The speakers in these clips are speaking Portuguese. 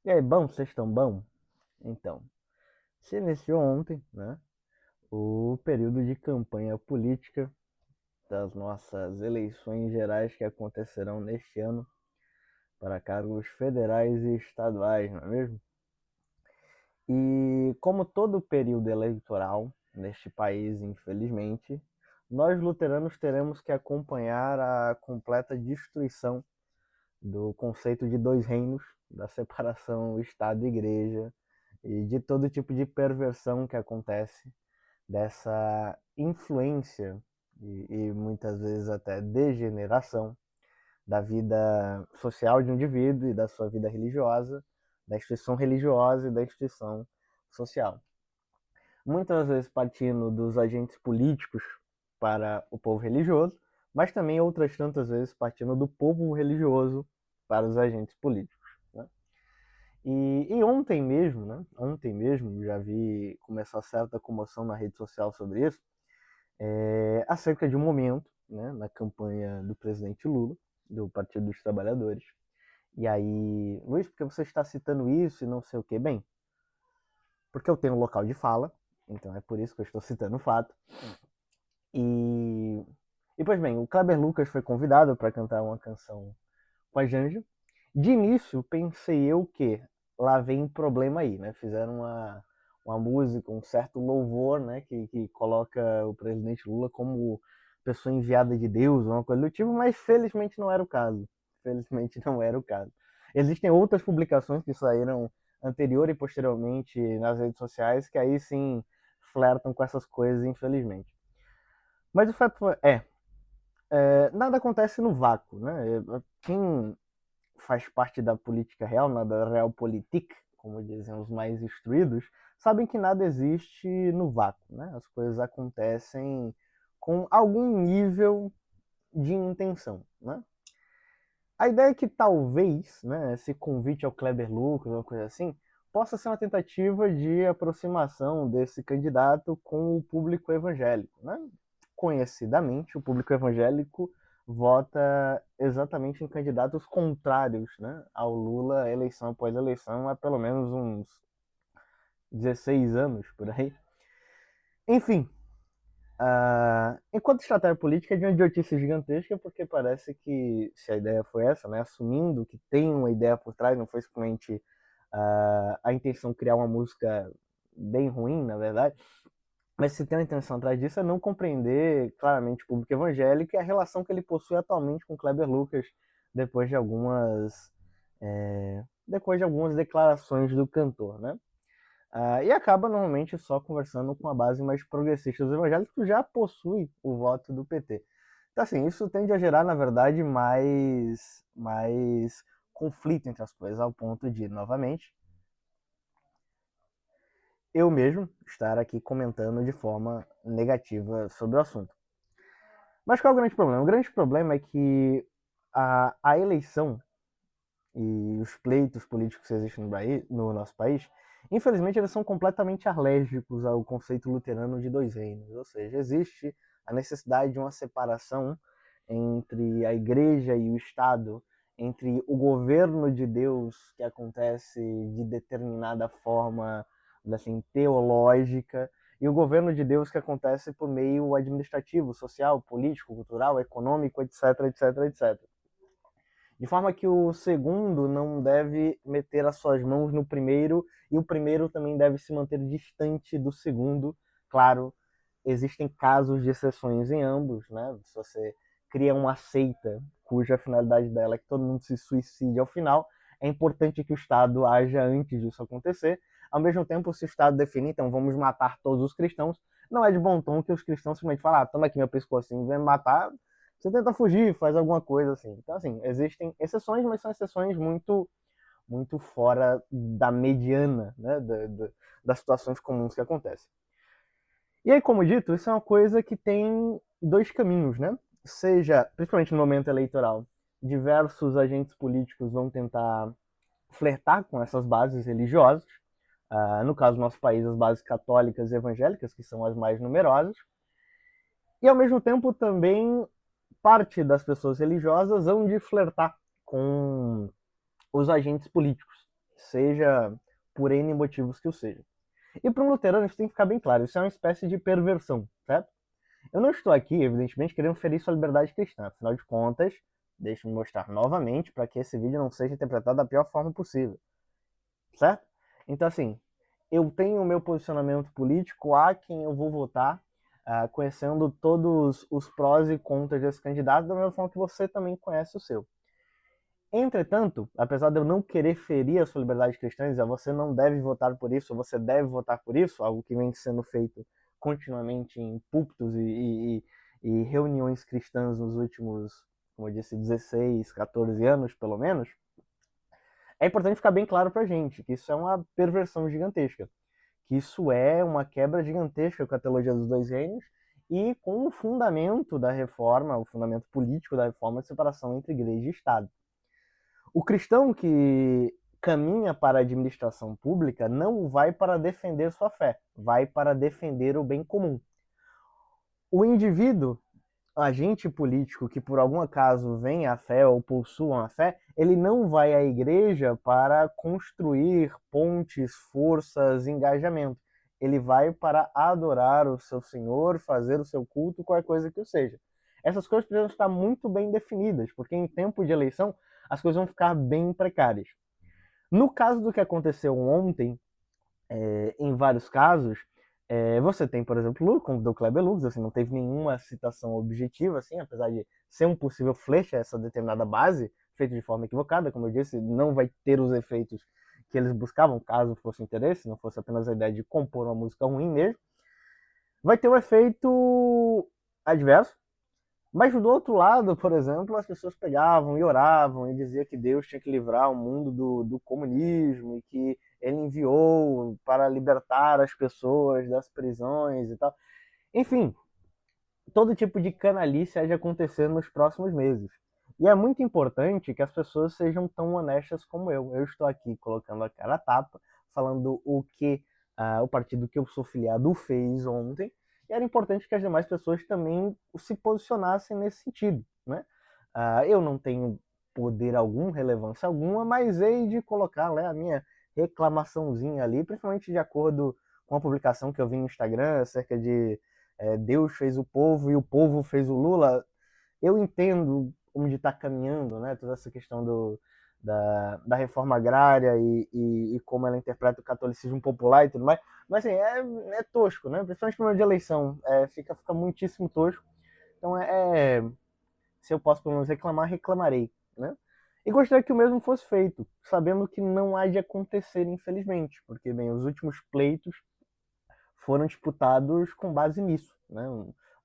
E aí, bom, vocês estão bom? Então, se iniciou ontem, né, o período de campanha política das nossas eleições gerais que acontecerão neste ano para cargos federais e estaduais, não é mesmo? E como todo período eleitoral neste país, infelizmente, nós luteranos teremos que acompanhar a completa destruição do conceito de dois reinos, da separação Estado e Igreja e de todo tipo de perversão que acontece, dessa influência e muitas vezes até degeneração da vida social de um indivíduo e da sua vida religiosa, da instituição religiosa e da instituição social. Muitas vezes partindo dos agentes políticos para o povo religioso, mas também outras tantas vezes partindo do povo religioso para os agentes políticos. Né? E ontem mesmo, né? Ontem mesmo já vi começar certa comoção na rede social sobre isso, acerca de um momento, né, na campanha do presidente Lula, do Partido dos Trabalhadores. E aí, Luiz, por que você está citando isso e não sei o que? Bem, porque eu tenho um local de fala, então é por isso que eu estou citando o fato. E, e pois bem, o Kleber Lucas foi convidado para cantar uma canção com a Janja. De início, pensei eu que lá vem problema aí, né? Fizeram uma música, um certo louvor, né? Que coloca o presidente Lula como pessoa enviada de Deus, uma coisa do tipo, mas felizmente não era o caso. Felizmente não era o caso. Existem outras publicações que saíram anterior e posteriormente nas redes sociais que aí sim flertam com essas coisas, infelizmente. Mas o fato nada acontece no vácuo, né? Quem faz parte da política real, da realpolitik, como dizem os mais instruídos, sabem que nada existe no vácuo, né? As coisas acontecem com algum nível de intenção, né? A ideia é que talvez, né, esse convite ao Kleber Lucas, uma coisa assim, possa ser uma tentativa de aproximação desse candidato com o público evangélico, né? Conhecidamente, o público evangélico vota exatamente em candidatos contrários, né, ao Lula, eleição após eleição, há pelo menos uns 16 anos por aí. Enfim, enquanto estratégia política é de uma idiotice gigantesca, porque parece que, se a ideia foi essa, né, assumindo que tem uma ideia por trás, não foi simplesmente a intenção de criar uma música bem ruim, na verdade, mas se tem uma intenção atrás disso é não compreender claramente o público evangélico e a relação que ele possui atualmente com Kleber Lucas depois de algumas declarações do cantor, né? E acaba normalmente só conversando com a base mais progressista dos evangélicos que já possui o voto do PT. Então, assim, isso tende a gerar, na verdade, mais conflito entre as coisas, ao ponto de, novamente, eu mesmo estar aqui comentando de forma negativa sobre o assunto. Mas qual é o grande problema? O grande problema é que a eleição e os pleitos políticos que existem no nosso país, infelizmente, eles são completamente alérgicos ao conceito luterano de dois reinos. Ou seja, existe a necessidade de uma separação entre a igreja e o Estado, entre o governo de Deus, que acontece de determinada forma assim, teológica, e o governo de Deus que acontece por meio administrativo, social, político, cultural, econômico, etc, etc, etc. De forma que o segundo não deve meter as suas mãos no primeiro e o primeiro também deve se manter distante do segundo. Claro, existem casos de exceções em ambos, né? Se você cria uma seita cuja finalidade dela é que todo mundo se suicide ao final, é importante que o Estado haja antes disso acontecer. Ao mesmo tempo, se o Estado definir, então vamos matar todos os cristãos, não é de bom tom que os cristãos simplesmente falem, toma aqui meu pescocinho, vem me matar, você tenta fugir, faz alguma coisa assim. Então, assim, existem exceções, mas são exceções muito fora da mediana, né, das situações comuns que acontecem. E aí, como dito, isso é uma coisa que tem dois caminhos, né? Seja, principalmente no momento eleitoral, diversos agentes políticos vão tentar flertar com essas bases religiosas, no caso do nosso país, as bases católicas e evangélicas, que são as mais numerosas, e ao mesmo tempo também parte das pessoas religiosas vão de flertar com os agentes políticos, seja por N motivos que o seja. E para um luterano isso tem que ficar bem claro, isso é uma espécie de perversão, certo? Eu não estou aqui, evidentemente, querendo ferir sua liberdade cristã, afinal de contas, deixe-me mostrar novamente para que esse vídeo não seja interpretado da pior forma possível, certo? Então, assim, eu tenho o meu posicionamento político, a quem eu vou votar, conhecendo todos os prós e contras desse candidato, da mesma forma que você também conhece o seu. Entretanto, apesar de eu não querer ferir a sua liberdade cristã, dizer, você não deve votar por isso, você deve votar por isso, algo que vem sendo feito continuamente em púlpitos e reuniões cristãs nos últimos, como eu disse, 16, 14 anos, pelo menos, é importante ficar bem claro pra gente que isso é uma perversão gigantesca, que isso é uma quebra gigantesca com a teologia dos dois reinos e com o fundamento da reforma, o fundamento político da reforma de separação entre igreja e Estado. O cristão que caminha para a administração pública não vai para defender sua fé, vai para defender o bem comum. O indivíduo, agente político que por algum acaso vem à fé ou possua a fé, ele não vai à igreja para construir pontes, forças, engajamento. Ele vai para adorar o seu Senhor, fazer o seu culto, qualquer coisa que o seja. Essas coisas precisam estar muito bem definidas, porque em tempo de eleição as coisas vão ficar bem precárias. No caso do que aconteceu ontem, em vários casos, você tem, por exemplo, Lula, como do Kleber Lucas, assim, não teve nenhuma citação objetiva, assim, apesar de ser um possível flecha essa determinada base, feita de forma equivocada, como eu disse, não vai ter os efeitos que eles buscavam, caso fosse interesse, não fosse apenas a ideia de compor uma música ruim mesmo. Vai ter um efeito adverso, mas do outro lado, por exemplo, as pessoas pegavam e oravam e diziam que Deus tinha que livrar o mundo do comunismo e que ele enviou para libertar as pessoas das prisões e tal. Enfim, todo tipo de canalice há de acontecer nos próximos meses. E é muito importante que as pessoas sejam tão honestas como eu. Eu estou aqui colocando a cara a tapa, falando o que o partido que eu sou filiado fez ontem, e era importante que as demais pessoas também se posicionassem nesse sentido, né? Eu não tenho poder algum, relevância alguma, mas hei de colocar, né, a minha reclamaçãozinha ali, principalmente de acordo com a publicação que eu vi no Instagram acerca de Deus fez o povo e o povo fez o Lula. Eu entendo onde está caminhando, né, toda essa questão da reforma agrária e como ela interpreta o catolicismo popular e tudo mais, mas assim, é tosco, né? Principalmente no momento de eleição, fica muitíssimo tosco. Então, se eu posso pelo menos reclamar, reclamarei, né? E gostaria que o mesmo fosse feito, sabendo que não há de acontecer, infelizmente, porque, bem, os últimos pleitos foram disputados com base nisso, né?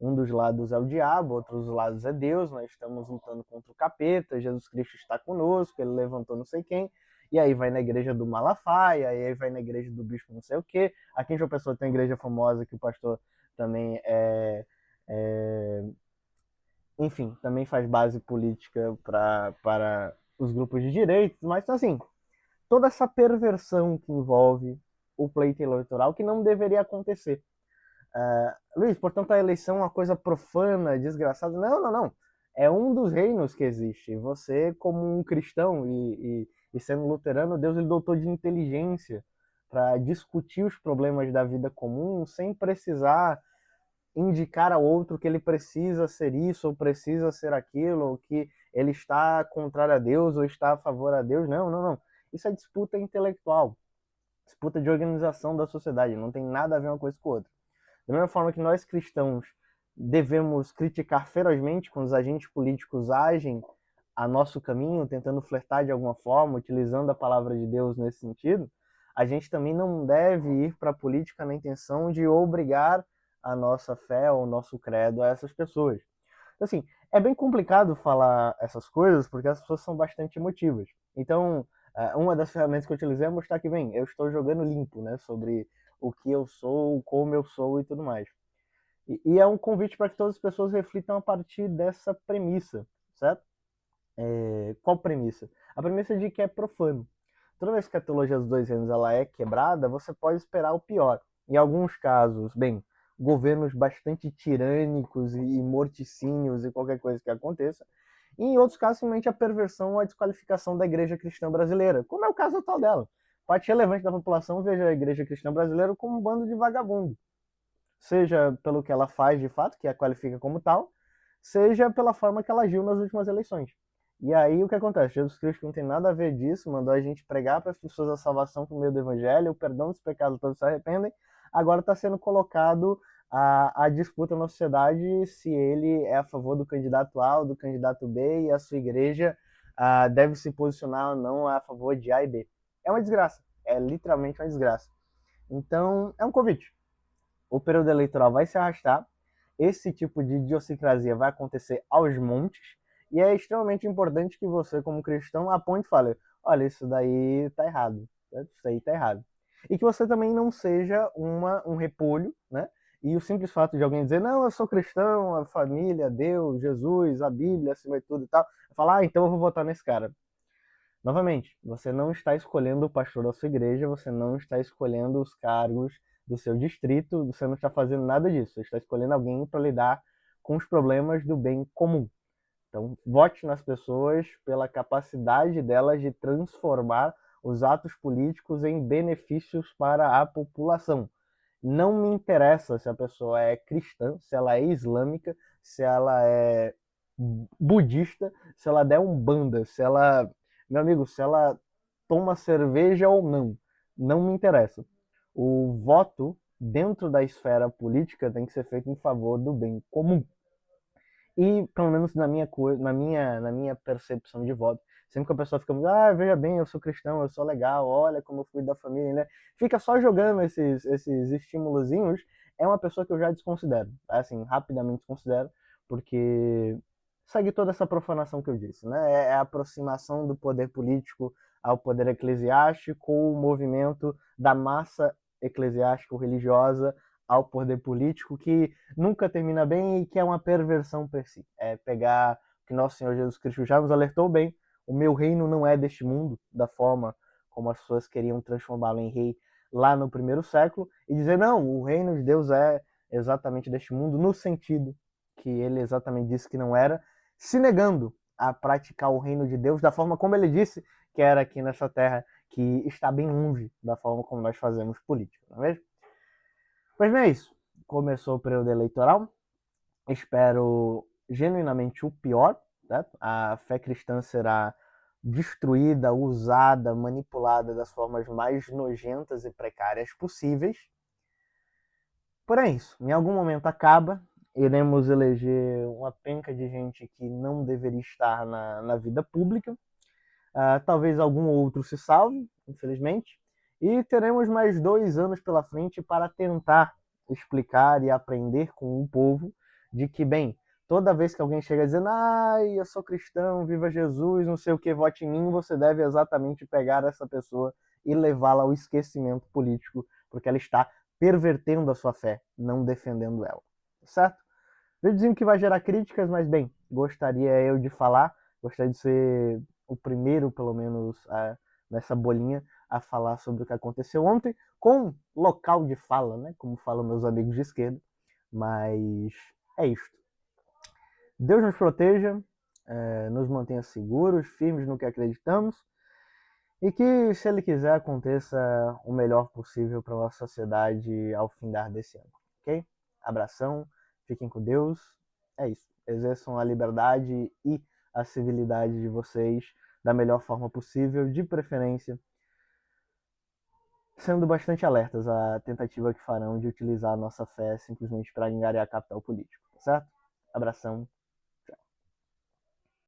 Um dos lados é o diabo, outro dos lados é Deus, nós estamos lutando contra o capeta, Jesus Cristo está conosco, ele levantou não sei quem, e aí vai na igreja do Malafaia, e aí vai na igreja do bispo não sei o quê. Aqui em João Pessoa tem uma igreja famosa que o pastor também enfim, também faz base política para os grupos de direitos, mas então, assim, toda essa perversão que envolve o pleito eleitoral que não deveria acontecer. Luiz, portanto, a eleição é uma coisa profana, desgraçada. Não, não, não. É um dos reinos que existe. Você, como um cristão e sendo luterano, Deus lhe dotou de inteligência para discutir os problemas da vida comum sem precisar indicar ao outro que ele precisa ser isso ou precisa ser aquilo, ou que ele está contrário a Deus ou está a favor a Deus. Não, não, não. Isso é disputa intelectual, disputa de organização da sociedade. Não tem nada a ver uma coisa com a outra. Da mesma forma que nós cristãos devemos criticar ferozmente quando os agentes políticos agem a nosso caminho, tentando flertar de alguma forma, utilizando a palavra de Deus nesse sentido, a gente também não deve ir para a política na intenção de obrigar a nossa fé ou o nosso credo a essas pessoas. Então, assim, é bem complicado falar essas coisas porque as pessoas são bastante emotivas. Então, uma das ferramentas que eu utilizei é mostrar que, bem, eu estou jogando limpo, né, sobre o que eu sou, como eu sou e tudo mais. E é um convite para que todas as pessoas reflitam a partir dessa premissa, certo? Qual premissa? A premissa de que é profano. Toda vez que a teologia dos dois reinos ela é quebrada, você pode esperar o pior. Em alguns casos, bem, governos bastante tirânicos e morticínios e qualquer coisa que aconteça. E em outros casos, simplesmente a perversão ou a desqualificação da igreja cristã brasileira, como é o caso atual dela. parte relevante da população veja a igreja cristã brasileira como um bando de vagabundo. Seja pelo que ela faz de fato, que a qualifica como tal, seja pela forma que ela agiu nas últimas eleições. E aí o que acontece? Jesus Cristo não tem nada a ver disso, mandou a gente pregar para as pessoas a salvação por meio do evangelho, o perdão dos pecados, todos se arrependem. Agora está sendo colocado a disputa na sociedade se ele é a favor do candidato A ou do candidato B e a sua igreja deve se posicionar ou não a favor de A e B. É uma desgraça, é literalmente uma desgraça. Então, é um convite. O período eleitoral vai se arrastar, esse tipo de idiosincrasia vai acontecer aos montes, e é extremamente importante que você, como cristão, aponte e fale: olha, isso daí tá errado, isso aí tá errado. E que você também não seja um repolho, né? E o simples fato de alguém dizer: não, eu sou cristão, a família, Deus, Jesus, a Bíblia, acima de tudo e tal, falar: então eu vou votar nesse cara. Novamente, você não está escolhendo o pastor da sua igreja, você não está escolhendo os cargos do seu distrito, você não está fazendo nada disso. Você está escolhendo alguém para lidar com os problemas do bem comum. Então, vote nas pessoas pela capacidade delas de transformar os atos políticos em benefícios para a população. Não me interessa se a pessoa é cristã, se ela é islâmica, se ela é budista, se ela der umbanda, se ela, meu amigo, se ela toma cerveja ou não, não me interessa. O voto dentro da esfera política tem que ser feito em favor do bem comum. E, pelo menos na minha percepção de voto, sempre que a pessoa fica muito, veja bem, eu sou cristão, eu sou legal, olha como eu cuido da família, né? Fica só jogando esses estímulozinhos, é uma pessoa que eu já desconsidero, assim, rapidamente desconsidero, porque segue toda essa profanação que eu disse, né? É a aproximação do poder político ao poder eclesiástico, o movimento da massa eclesiástico-religiosa ao poder político, que nunca termina bem e que é uma perversão per si. É pegar o que nosso Senhor Jesus Cristo já nos alertou bem: o meu reino não é deste mundo, da forma como as pessoas queriam transformá-lo em rei lá no primeiro século, e dizer: não, o reino de Deus é exatamente deste mundo, no sentido que ele exatamente disse que não era, se negando a praticar o reino de Deus da forma como ele disse que era aqui nessa terra, que está bem longe da forma como nós fazemos política, não é mesmo? Pois bem, é isso. Começou o período eleitoral. Espero genuinamente o pior. Né? A fé cristã será destruída, usada, manipulada das formas mais nojentas e precárias possíveis. Porém, é isso. Em algum momento acaba. Iremos eleger uma penca de gente que não deveria estar na vida pública. Talvez algum outro se salve, infelizmente. E teremos mais 2 anos pela frente para tentar explicar e aprender com o povo de que, bem, toda vez que alguém chega dizendo: ai, eu sou cristão, viva Jesus, não sei o que, vote em mim, você deve exatamente pegar essa pessoa e levá-la ao esquecimento político, porque ela está pervertendo a sua fé, não defendendo ela. Certo? Vídeozinho que vai gerar críticas, mas bem, gostaria eu de falar, gostaria de ser o primeiro, pelo menos, nessa bolinha, a falar sobre o que aconteceu ontem, com local de fala, né? Como falam meus amigos de esquerda. Mas é isto. Deus nos proteja, nos mantenha seguros, firmes no que acreditamos, e que, se Ele quiser, aconteça o melhor possível para a nossa sociedade ao findar desse ano. Ok? Abração, fiquem com Deus. É isso. Exerçam a liberdade e a civilidade de vocês da melhor forma possível, de preferência sendo bastante alertas à tentativa que farão de utilizar a nossa fé simplesmente para angariar capital político, tá certo? Abração.